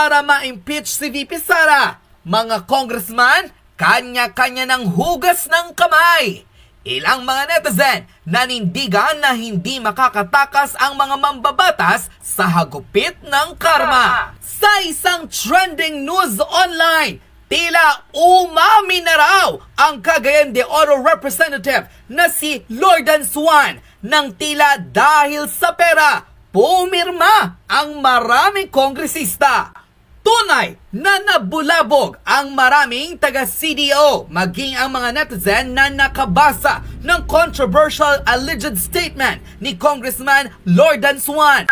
para ma-impeach si VP Sara. Mga congressman, kanya-kanya ng hugas ng kamay. Ilang mga netizen nanindigan na hindi makakatakas ang mga mambabatas sa hagupit ng karma. Sa isang trending news online, tila umami na raw ang Cagayan de Oro representative na si Lordan Suan nang tila dahil sa pera, pumirma ang maraming kongresista. Tunay na nabulabog ang maraming taga-CDO, maging ang mga netizen na nakabasa ng controversial alleged statement ni Congressman Lordan Suan.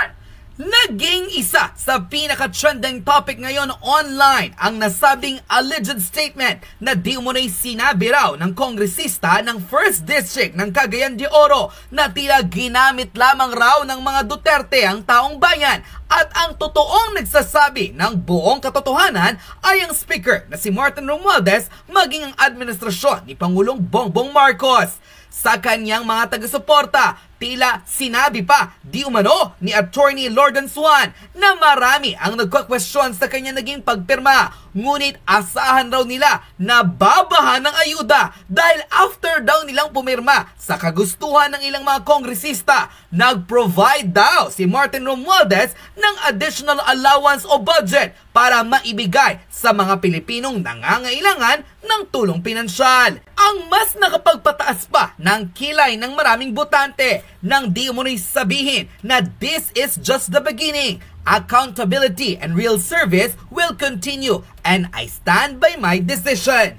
Naging isa sa pinaka-trending topic ngayon online ang nasabing alleged statement na di umunay sinabi raw ng kongresista ng 1st District ng Cagayan de Oro na tila ginamit lamang raw ng mga Duterte ang taong bayan, at ang totoong nagsasabi ng buong katotohanan ay ang speaker na si Martin Romualdez maging ang administrasyon ni Pangulong Bongbong Marcos. Sa kanyang mga taga-suporta, tila sinabi pa di umano ni Attorney Lordan Suan na marami ang nagka-question sa kanya naging pagpirma, ngunit asahan raw nila na babahan ng ayuda dahil after daw nilang pumirma sa kagustuhan ng ilang mga kongresista, nag-provide daw si Martin Romualdez ng additional allowance o budget para maibigay sa mga Pilipinong nangangailangan ng tulong pinansyal. Ang mas nakapagpataas pa ng kilay ng maraming botante nang di mo sabihin na this is just the beginning. Accountability and real service will continue and I stand by my decision.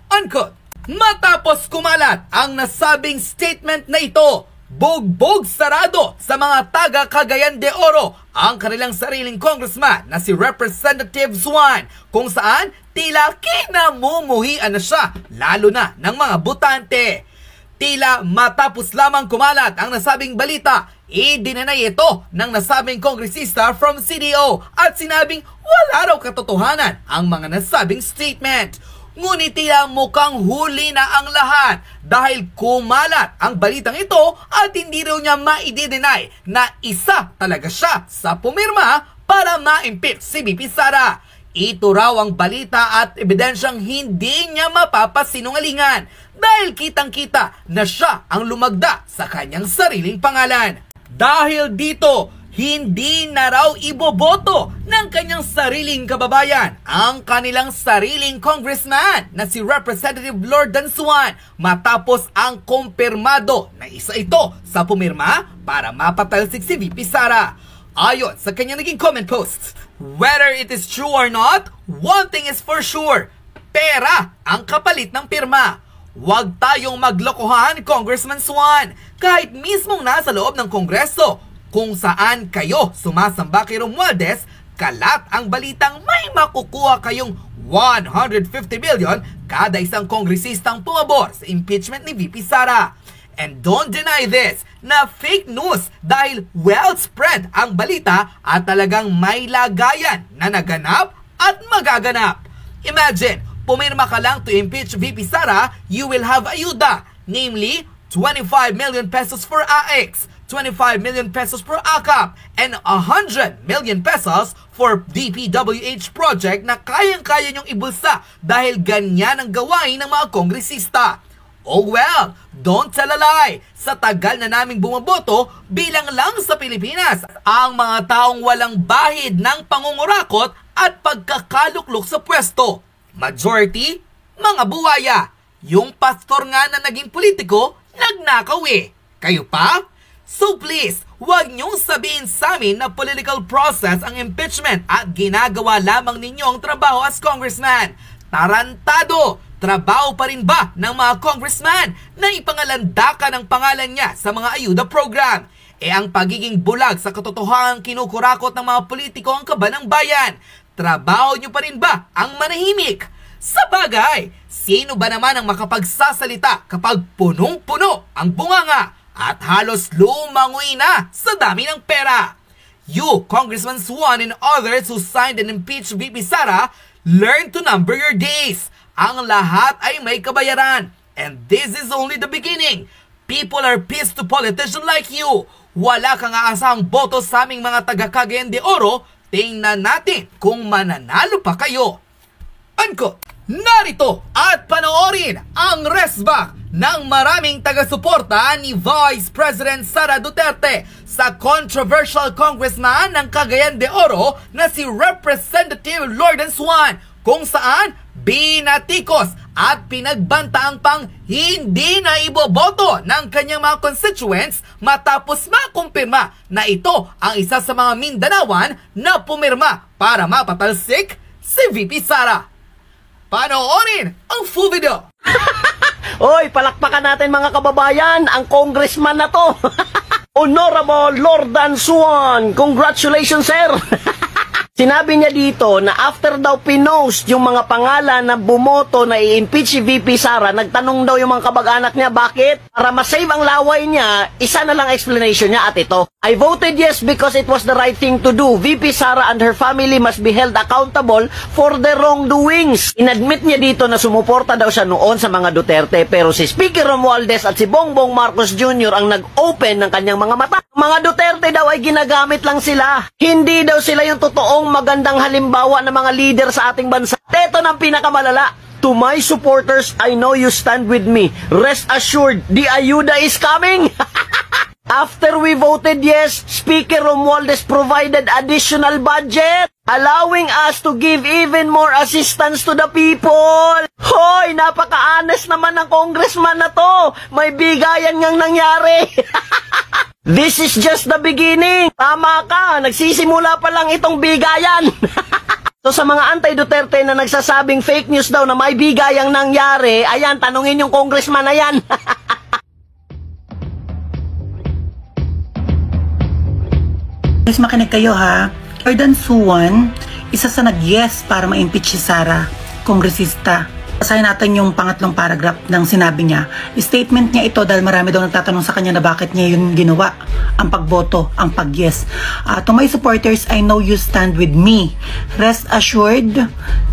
Unquote. Matapos kumalat ang nasabing statement na ito, bugbog sarado sa mga taga Cagayan de Oro ang kanilang sariling congressman na si Representative Suan, kung saan tila kinamumuhian na siya lalo na ng mga botante. Tila matapos lamang kumalat ang nasabing balita, idinanay ito ng nasabing kongresista from CDO at sinabing wala raw katotohanan ang mga nasabing statement. Ngunit tila mukhang huli na ang lahat dahil kumalat ang balitang ito at hindi raw niya ma-i-deny na isa talaga siya sa pumirma para ma-impeach si VP Sara. Ito raw ang balita at ebidensyang hindi niya mapapasinungalingan dahil kitang-kita na siya ang lumagda sa kanyang sariling pangalan. Dahil dito, hindi na raw iboboto ng kanyang sariling kababayan ang kanilang sariling congressman na si Representative Lordan Suan matapos ang kumpirmado na isa ito sa pumirma para mapatalsik si VP Sara. Ayon sa kanyang naging comment post, whether it is true or not, one thing is for sure, pera ang kapalit ng pirma. Huwag tayong maglokohan, Congressman Suan, kahit mismong nasa loob ng Kongreso. Kung saan kayo sumasamba kay Romualdez, kalat ang balitang may makukuha kayong 150 billion kada isang kongresistang pumabor sa impeachment ni VP Sara. And don't deny this, na fake news dahil well spread ang balita at talagang may lagayan na naganap at magaganap. Imagine, pumirma ka lang to impeach VP Sara, you will have ayuda, namely 25 million pesos for AX, 25 million pesos for AKAP, and 100 million pesos for DPWH project na kayang-kaya niyong ibulsa dahil ganyan ang gawain ng mga kongresista. Oh well, don't tell a lie. Sa tagal na naming bumaboto, bilang lang sa Pilipinas ang mga taong walang bahid ng pangungurakot at pagkakaluklok sa pwesto. Majority, mga buwaya. Yung pastor nga na naging politiko, nagnakaw eh. Kayo pa? So please, huwag niyong sabihin sa amin na political process ang impeachment at ginagawa lamang ninyo ang trabaho as congressman. Tarantado! Trabaho pa rin ba ng mga congressman na ipangalandakan ang pangalan niya sa mga ayuda program? Ang pagiging bulag sa katotohanang kinukurakot ng mga politiko ang kaba ng bayan. Trabaho niyo pa rin ba ang manahimik? Sa bagay, sino ba naman ang makapagsasalita kapag punong-puno ang bunganga at halos lumangoy na sa dami ng pera? You, Congressman Suan and others who signed and impeached VP Sara, learn to number your days. Ang lahat ay may kabayaran. And this is only the beginning. People are pissed to politicians like you. Wala kang aasahang boto sa aming mga taga Cagayan de Oro Tingnan natin kung mananalo pa kayo. Unquote. Narito at panoorin ang resback ng maraming taga-suporta ni Vice President Sara Duterte sa controversial congressman ng Cagayan de Oro na si Representative Lourdes Juan, kung saan binatikos at pinagbantaang pang hindi na iboboto ng kanyang mga constituents matapos makumpirma na ito ang isa sa mga Mindanaoan na pumirma para mapatalsik si VP Sara. Panoorin ang full video! Oy, palakpakan natin mga kababayan, ang congressman na to. Honorable Lourdes Juan, congratulations sir. Sinabi niya dito na after daw pinost yung mga pangalan na bumoto na i-impeach si VP Sara, nagtanong daw yung mga kabag-anak niya bakit? Para masave ang laway niya, isa na lang explanation niya at ito. I voted yes because it was the right thing to do. VP Sara and her family must be held accountable for their wrongdoings. Inadmit niya dito na sumuporta daw siya noon sa mga Duterte, pero si Speaker Romualdez at si Bongbong Marcos Jr. ang nag-open ng kanyang mga mata. Mga Duterte daw ay ginagamit lang sila. Hindi daw sila yung totoong magandang halimbawa ng mga leader sa ating bansa. Ito ng pinakamalala. To my supporters, I know you stand with me. Rest assured, the ayuda is coming. After we voted yes, Speaker Romualdez provided additional budget, allowing us to give even more assistance to the people. Hoy, napaka-honest naman ng congressman na to. May bigayan ngang nangyari. This is just the beginning. Tama ka, nagsisimula pa lang itong bigayan. So sa mga anti-Duterte na nagsasabing fake news daw na may bigayang nangyari, ayan, tanungin yung congressman na yan. Guys, makinig kayo ha. Lourdes Juan, isa sa nag-yes para ma-impeach si Sara, kongresista. Basahin natin yung pangatlong paragraph ng sinabi niya. Statement niya ito dahil marami daw nagtatanong sa kanya na bakit niya yun ginawa. Ang pagboto, ang pag-yes. To my supporters, I know you stand with me. Rest assured,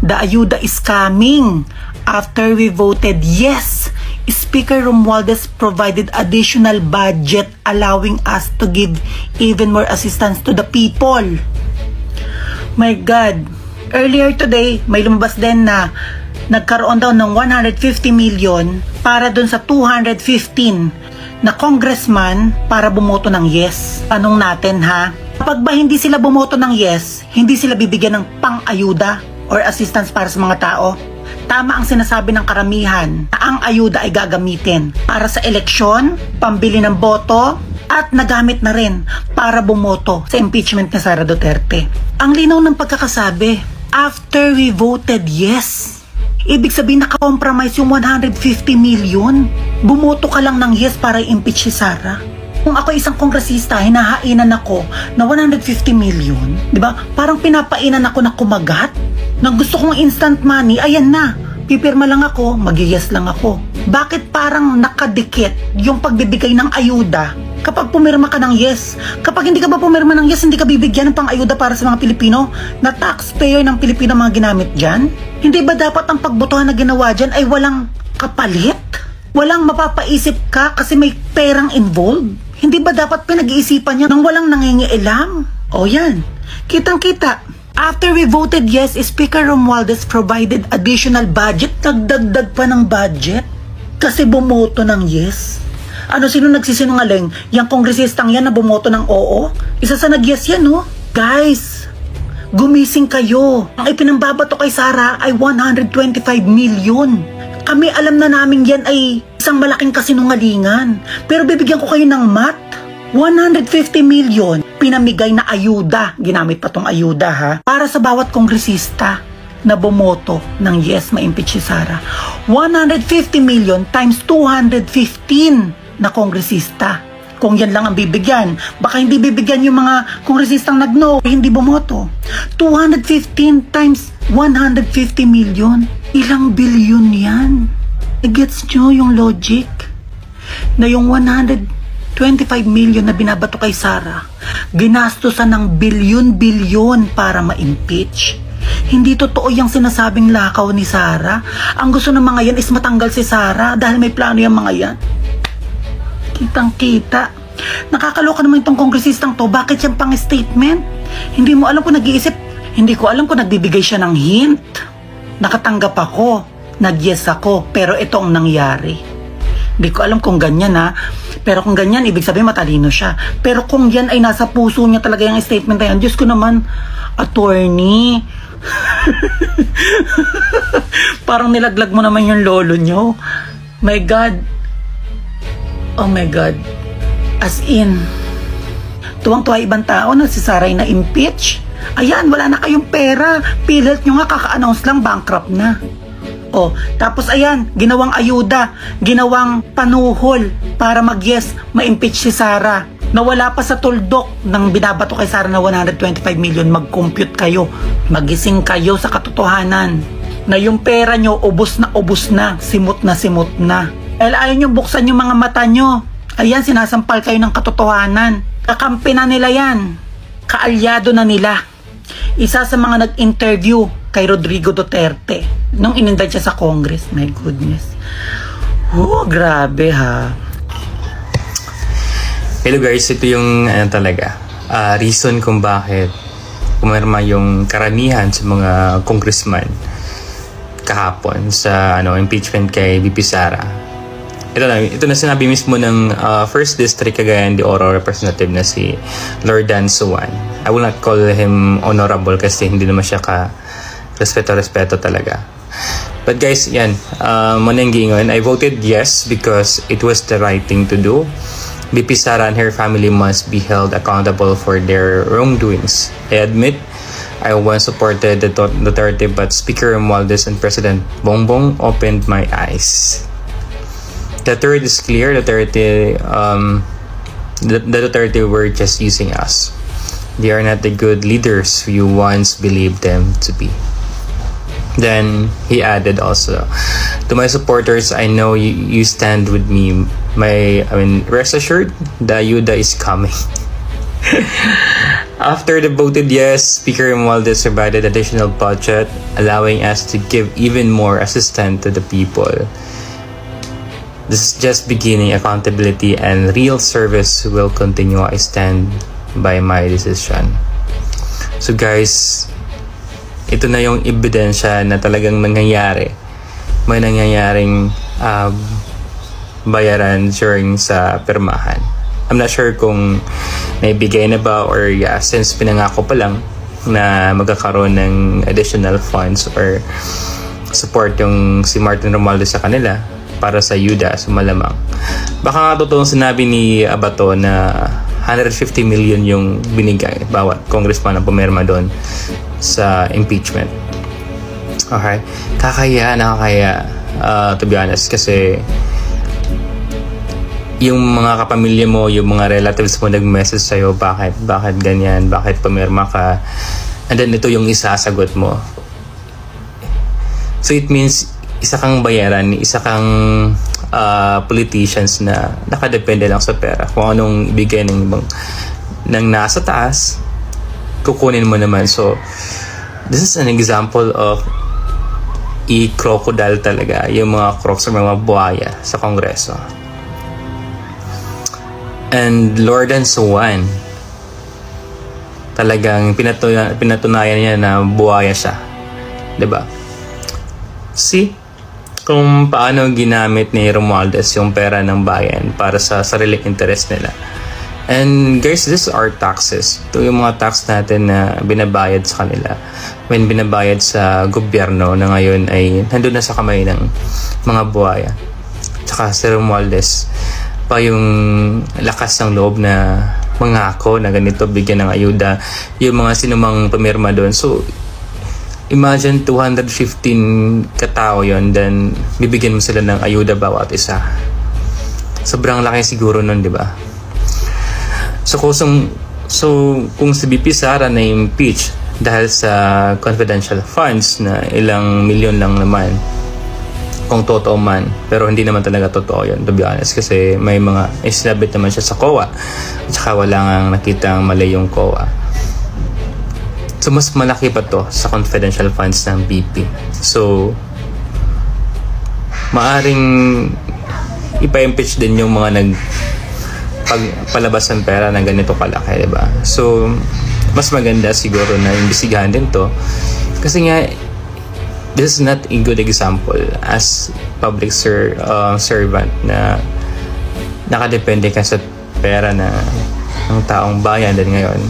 the ayuda is coming. After we voted yes, Speaker Romualdez provided additional budget allowing us to give even more assistance to the people. My God, earlier today, may lumabas din na nagkaroon daw ng 150 million para dun sa 215 na congressman para bumoto ng yes. Tanong natin ha, kapag ba hindi sila bumoto ng yes, hindi sila bibigyan ng pang-ayuda or assistance para sa mga tao? Tama ang sinasabi ng karamihan na ang ayuda ay gagamitin para sa eleksyon, pambili ng boto, at nagamit na rin para bumoto sa impeachment ni Sara Duterte. Ang linaw ng pagkakasabi, after we voted yes, ibig sabihin naka-compromise yung 150 million. Bumoto ka lang ng yes para i-impeach si Sara. Kung ako isang kongresista, hinahainan ako na 150 million, di ba? Parang pinapainan ako na kumagat. Nang gusto kong instant money, ayan na. Pipirma lang ako, mag-yes lang ako. Bakit parang nakadikit yung pagbibigay ng ayuda kapag pumirma ka ng yes? Kapag hindi ka ba pumirma ng yes, hindi ka bibigyan ng pang-ayuda para sa mga Pilipino na taxpayer ng Pilipino mga ginamit dyan? Hindi ba dapat ang pagbotohan na ginawa dyan ay walang kapalit? Walang mapapaisip ka kasi may perang involved? Hindi ba dapat pinag-iisipan niya nang walang nangingialam? O yan, kitang-kita. After we voted yes, Speaker Romualdez provided additional budget. Nagdagdag pa ng budget kasi bumoto ng yes. Ano, sino nagsisinungaling? Yang kongresistang yan na bumoto ng oo? Isa sa nag-yes yan, no? Guys, gumising kayo. Ang ipinambabato kay Sara ay 125 million. Kami alam na namin yan ay isang malaking kasinungalingan. Pero bibigyan ko kayo ng math. 150 million pinamigay na ayuda, ginamit pa tong ayuda ha, para sa bawat kongresista na bumoto ng yes ma-impeach si Sara. 150 million times 215 na kongresista. Kung yan lang ang bibigyan, baka hindi bibigyan yung mga kongresistang nag-no, hindi bumoto. 215 times 150 million, ilang bilyon yan? Gets nyo yung logic? Na yung 125 million na binabato kay Sara, ginastusan ng bilyon-bilyon para ma-impeach. Hindi totoo yung sinasabing lakaw ni Sara. Ang gusto ng mga yan is matanggal si Sara dahil may plano yung mga yan. Kitang-kita. Nakakaloka naman itong kongresistang to. Bakit siyang pang-statement? Hindi mo alam kung nag-iisip. Hindi ko alam kung nagbibigay siya ng hint. Nakatanggap ako. Nag-yes ako. Pero ito ang nangyari. Hindi ko alam kung ganyan ha. Pero kung ganyan, ibig sabihin matalino siya. Pero kung yan ay nasa puso niya talaga yung statement na yan, Diyos ko naman, attorney. Parang nilaglag mo naman yung lolo nyo. My God. Oh my God. As in, tuwang-tuwa ibang tao na si Sara ay na-impeach. Ayan, wala na kayong pera. PhilHealth nyo nga kaka-announce lang, bankrupt na. Oh, tapos ayan, ginawang ayuda, ginawang panuhol para mag-yes, ma-impeach si Sara. Nawala pa sa tuldok ng binabato kay Sara na 125 million. Mag-compute kayo, magising kayo sa katotohanan na yung pera nyo, ubos na, simot na. Ayaw nyo buksan yung mga mata nyo. Ayan, sinasampal kayo ng katotohanan. Kakampi na nila yan. Kaalyado na nila. Isa sa mga nag-interview kay Rodrigo Duterte nung ininday siya sa Congress. My goodness. Oh, grabe ha. Hello guys, ito yung reason kung bakit pumirma yung karamihan sa mga congressman kahapon sa impeachment kay VP Sara. Ito na sinabi mismo ng 1st District Cagayan de Oro representative na si Lord Dan Suwan. I will not call him honorable kasi hindi naman siya respeto talaga. But guys, yan, manang giingon, I voted yes because it was the right thing to do. VP Sara and her family must be held accountable for their wrongdoings. I admit I once supported the Duterte, but Speaker Romualdez and President Bongbong opened my eyes. The third is clear. The Duterte were just using us. They are not the good leaders you once believed them to be. Then he added also, to my supporters, I know you stand with me. Rest assured, the ayuda is coming. After the voted yes, Speaker Romualdez provided additional budget, allowing us to give even more assistance to the people. This is just beginning. Accountability and real service will continue. I stand by my decision. So guys, ito na yung ebidensya na talagang nangyayari. May nangyayaring bayaran during sa pirmahan. I'm not sure kung naibigay na ba or since pinangako pa lang na magkakaroon ng additional funds or support yung si Martin Romualdez sa kanila para sa ayuda, so malamang. Baka nga totoong sinabi ni Abato na 150 million yung binigay bawat congressman na pumirma doon sa impeachment. Okay? Nakakaya to be honest, kasi yung mga kapamilya mo, yung mga relatives mo nag-message sa'yo, bakit ganyan, bakit pumirma ka, and then ito yung isasagot mo. So it means isa kang bayaran, isa kang politicians na nakadepende lang sa pera. Kung anong bigay ng nasa taas, kukunin mo naman. So this is an example of crocodile talaga, yung mga crocs or mga buhaya sa Kongreso. And Lord and Suwan, talagang pinatunayan niya na buhaya siya, diba? See kung paano ginamit ni Romualdez yung pera ng bayan para sa sariling interest nila. And guys, this is our taxes. Ito yung mga tax natin na binabayad sa kanila. When binabayad sa gobyerno na ngayon ay nandun na sa kamay ng mga buhaya. Tsaka si Romualdez pa yung lakas ng loob na mangako na ganito, bigyan ng ayuda yung mga sinumang pumirma doon. So imagine 215 katao yon, then bibigyan mo sila ng ayuda bawat isa. Sobrang laki siguro nun, di ba? So kung si VP Sara na impeach dahil sa confidential funds na ilang milyon lang naman, kung totoo man, pero hindi naman talaga totoo yun, to be honest, kasi may mga isinabit naman siya sa COA at saka wala nang nakitang mali yung COA. So mas malaki pa to sa confidential funds ng BP. So maaring ipa-impeach din yung mga palabas ng pera na ganito kalaki, di ba? So, mas maganda siguro na imbestigahan din to. Kasi nga, this is not a good example as public servant na nakadepende ka sa pera ng taong bayan din ngayon.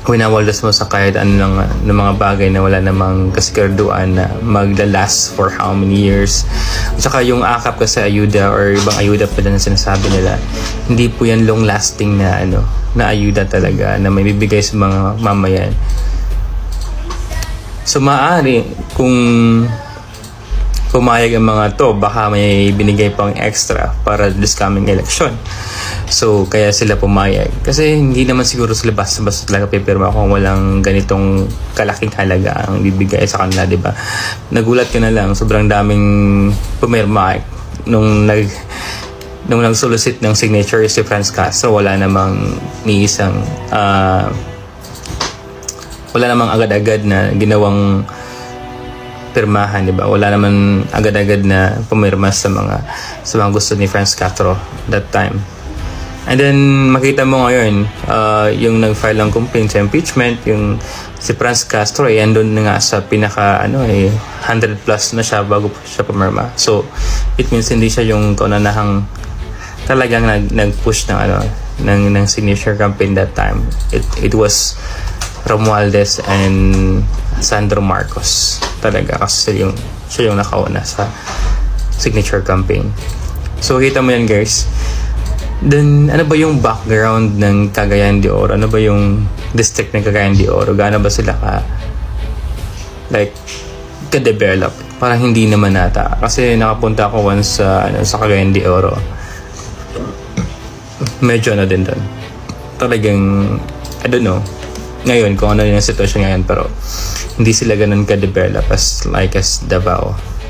Winawaldas mo sa kahit ano ng mga bagay na wala namang kasiguraduhan na magla-last for how many years. At saka yung akap kasi ayuda or ibang ayuda pa na sinasabi nila, hindi po yan long-lasting na ayuda talaga na may bibigay sa mga mamayan. So maaari kung pumayag ang mga to, baka may binigay pang extra para this coming election. So, kaya sila pumayag. Kasi hindi naman siguro sila basta-basta talaga pipirma kung walang ganitong kalaking halaga ang bibigay sa kanila, di ba? Nagulat ka na lang, sobrang daming pumirma. Nung nag-solicit ng signature si Franz Castro, wala namang agad-agad na ginawang pirmahan, di ba? Wala naman agad-agad na pumirma sa mga gusto ni Franz Castro that time. And then makita mo ngayon yung nag-file ng complaint sa impeachment, yung si Franz Castro andun na nga sa pinaka 100 plus na siya bago siya pumirma. So it means hindi siya yung kaunanahang talagang nag-push ng signature campaign that time. It was Romualdez and Sandro Marcos talaga, kasi siya yung nakauna sa signature campaign. So kita mo yan, guys. Then ano ba yung background ng Cagayan de Oro? Ano ba yung district ng Cagayan de Oro? Gaano ba sila ka-develop? Parang hindi naman nata. Kasi nakapunta ako once sa Cagayan de Oro. Medyo din doon. Talagang I don't know ngayon kung ano yung sitwasyon ngayon, pero hindi sila ganun ka-develop as Davao.